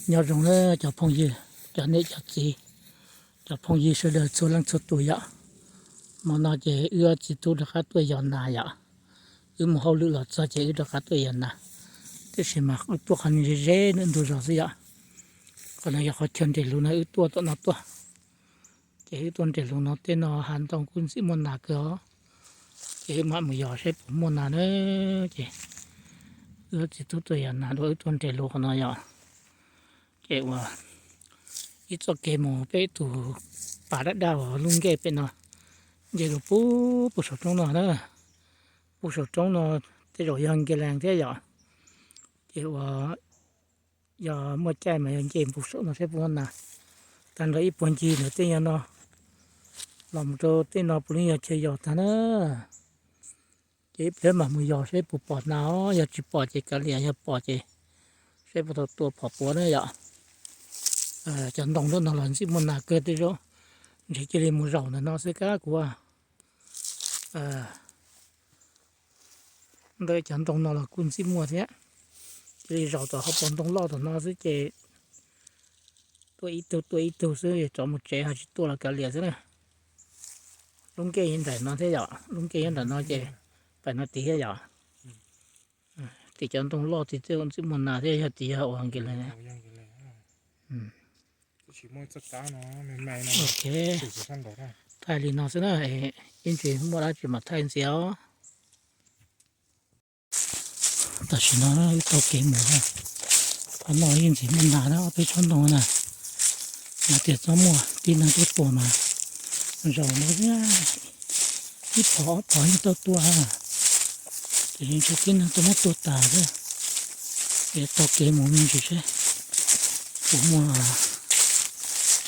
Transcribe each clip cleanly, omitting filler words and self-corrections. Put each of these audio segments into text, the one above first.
nhớ rằng là cho phong gì cho nên cho gì cho phong gì sẽ được số lần số tuổi ạ mà nó chỉ ưa chỉ tu được các tuổi giòn này ạ mà hậu lựa là cho chỉ được các tuổi giòn này thế thì mà tu hành gì dễ nên tu rồi gì ạ còn này họ chân thì luôn này tu tao nó tu chỉ tuần thì luôn nó tên nó hành động quân sĩ môn nào cơ chỉ mà một giờ sẽ môn nào nữa chỉ tu tuổi giòn nào đối tuần thì luôn nó ạ chỉ mà ít cho cái mồ bé tụ bà đã đào luôn cái bên nó giờ nó bù sổ trong nó đó bù sổ trong nó thế rồi dân cái làng thế giờ giờ giờ mua chai mà dân chìm bù sổ nó sẽ buồn nè thành ra ít buồn chi nữa thế nó làm cho thế nó bù giờ chơi giờ ta nữa chỉ để mà mùi giờ sẽ bù bọt nào giờ chỉ bọt chỉ cái liền giờ bọt chỉ sẽ bù tua bọt bọt nữa giờ chẳng đồng đó nó là gì mà nạc cơ thế rồi thì chỉ là một rau nó sẽ cá của đây chẳng đồng nó là quân sĩ mua thế chỉ rau tao học bọn đồng lo tao nó sẽ chỉ tôi ít sẽ cho một chế hay tôi là cả liền thế này lúc kia hiện tại nó thế giờ lúc kia hiện tại nó chỉ phải nó tí thế giờ thì chẳng đồng lo thì tôi sĩ muốn nào thế thì họ hàng kia này chỉ mua tất cả nó mềm nó ok phân đó thôi thay thì nó sẽ là in chuyển mua ra chỉ mà thay xéo ta chỉ nó tao kém mà anh nói in chuyển mình nào đóไปชนตรงนั้นmà tiệt gió mùa tin là cái của mà rồi nó ra ít bỏ những tua thì nên cho cái nó mất tua tả đó để tao kém một mình chỉ chứ cũng mà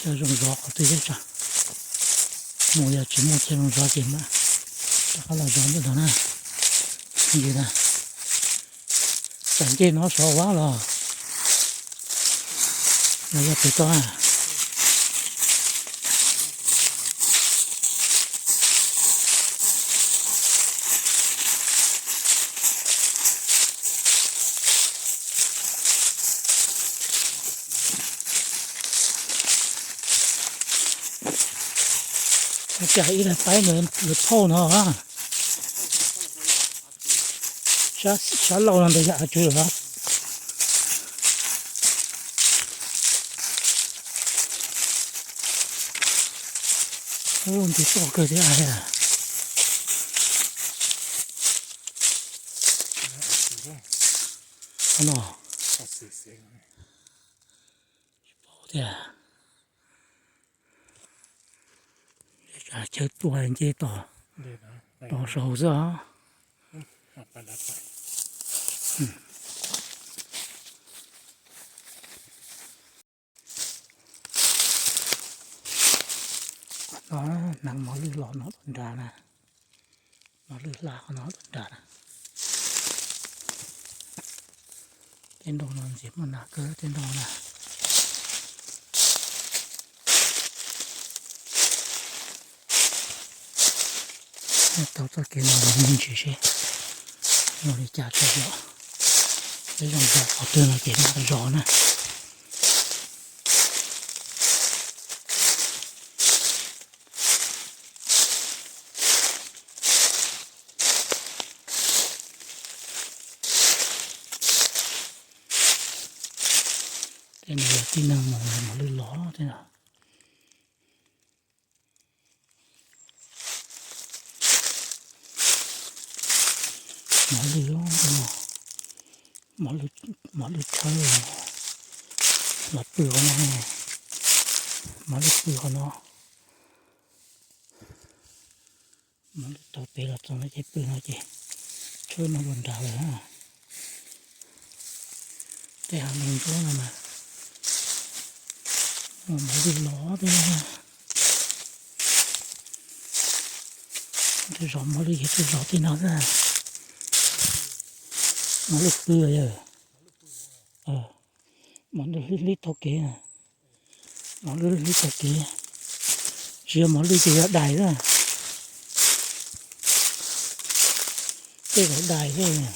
cho dùng gió có thể chứ mua giờ chỉ mua cho dùng gió tiền mà ta là gió nữa đó nè gì nè cảnh kia nó sợ quá rồi nó ra tới to chạy là tay người thô nó hả sao lâu làm được dạ chưa hả ôn thì to cơ thế ai à nó thế à chơi tuổi anh chơi to sầu ra nó nằm nó lư lọ nó tuần trà nè nó lư la của nó tuần trà nè tên đồ nó dịp mà nạc cơ tên đồ nè tao cho cái nó là mình chỉ sẽ nó đi trả cho rõ cái dòng gió ở từ nó cái nó rõ nè cái này là tí năng mà lưới ló thế nào nó lưới ló thế nào mà lưới chơi là bự của nó mà lưới bự của nó mà lưới tàu bể là tàu nó chạy bự nó chạy chơi nó buồn đảo rồi ha cái hàng mình chỗ này mà lưới ló thế này cái gió mà lưới cái gió thì nó ra nó lưới bự rồi mà lưới to kia mà lưới to kia chưa mà lưới kia đài đó cái đài thế này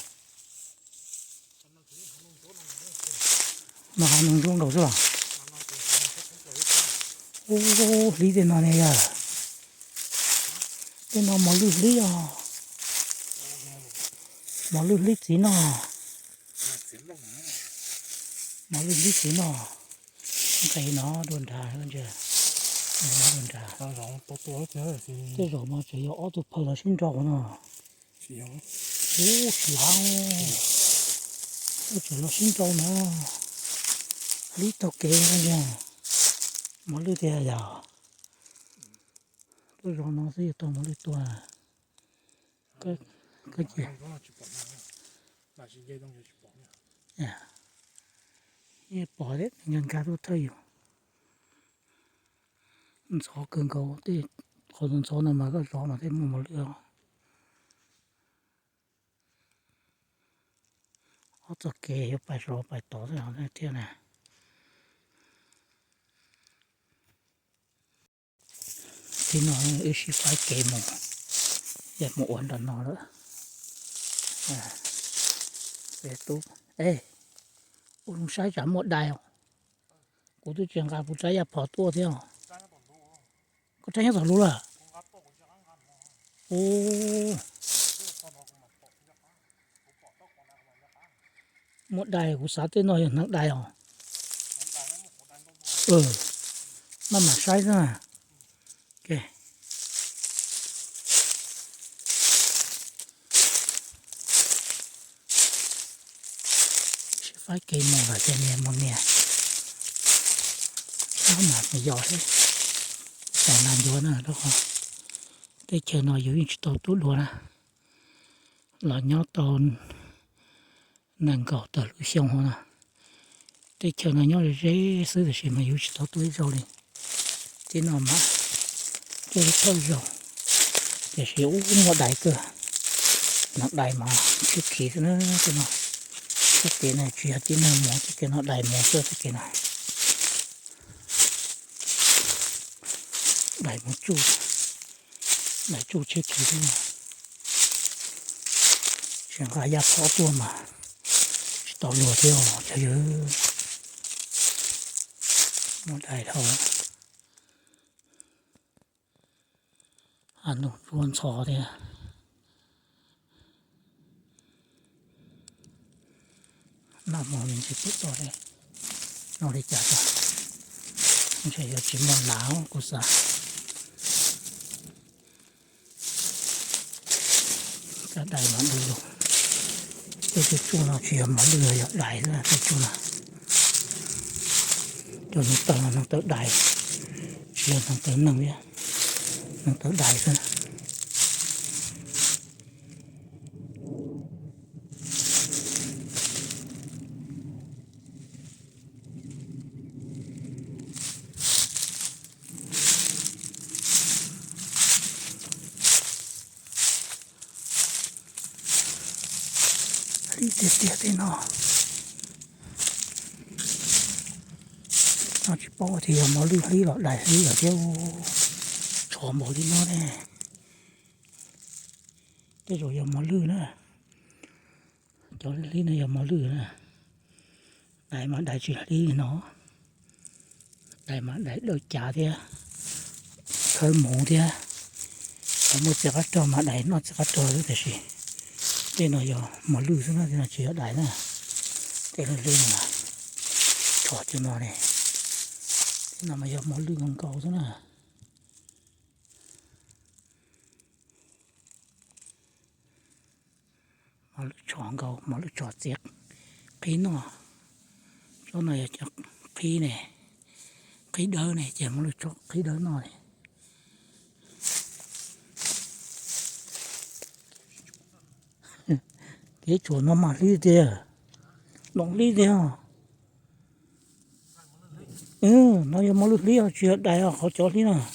nó hàng nông trong đầu chứ à ô lý thế nào này à thế nào mà lư lý à mà lư lý gì nào mà lư lý gì nào cái nó đồn đà hơn chưa nó đồn đà tao rong to chứ thì thế rồi mà chỉ có tụi phơi là xin trâu nó chỉ có ô chỉ hàng ô chỉ là xin trâu nó lý tao kê ra nha mà lư thế à tôi rồi nó sẽ tao mà lư tua cái gì nó là chỉ bỏ mà chỉ dây đông chỉ bỏ nha ये पौधे nhân cá tôi thấy gió cơn cầu thì có lần gió nào mà có gió mà thấy một lửa họ cho kê bài gió bài tỏ rồi họ thế này thì nó ít chỉ phải kê một vậy một ổn là nó nữa về tú ê ông sai chả một đài không của tôi chuyện cả phụ trái bỏ tua thế không có trái nhát luôn à ô một đài của xã tên nói nặng đài không mà sai ra ok phải cây mò là trên nè mò nè nó mà phải giỏi đấy phải làm giỏi nữa đó không để chờ nó giữ chỉ tàu tốt luôn à là nhớ tàu nàng cầu tàu lưỡi sông hoa nè để chờ nó nhớ dễ xử được mà giữ chỉ tàu tốt rồi đi thế nào mà chơi thôi rồi để xíu một đại cơ nặng đại mà trước khi nữa thế nào cái này chỉ là cái nào một cái nó đại một cho cái này đại một chút chết thôi chẳng phải giá khó tua mà tao lùa theo cho dữ một đại thôi ăn được luôn sò thế làm mà mình sẽ tiếp rồi đây nó đi chả cho mình sẽ có chỉ một lão của xã cái đại mà đủ rồi cái chỗ nó chỉ mà lừa đại ra cái chỗ nào cho nó tới đại chỉ nó tới nằm vậy nó tới đại thôi đi tiệt thì nó chỉ bỏ thì mà lưu lý lại đại lý ở theo chó bỏ đi nó này cái rồi mà lưu nữa cho lý này mà lưu nữa đại mà đại chỉ lý nó đại mà đại đôi trả thế khơi mổ thế có một chiếc trò mà đại nó chiếc trò đấy thì gì đây nó giờ mà lưu xuống nó thì là chỉ ở đại nè đây là lưu là trò cho nó này thế nào mà giờ mà lưu con cầu thế nè mà lưu chọn cầu mà lưu chọn chiếc phí nó chỗ này chắc phí này phí đỡ này chỉ mà lưu chọn phí đỡ nó này cái chỗ nó mà lý thế nó lý thế à nó giờ mà lý à chuyện đại à họ cho lý nào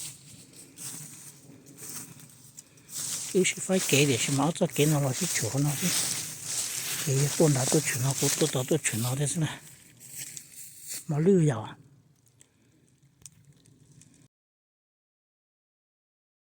cứ phải kể để xem máu cho kể nó là cái chỗ nó chứ cái tôn đã tôi chuyển nó cũng tôi chuyển nó thế này mà lý vào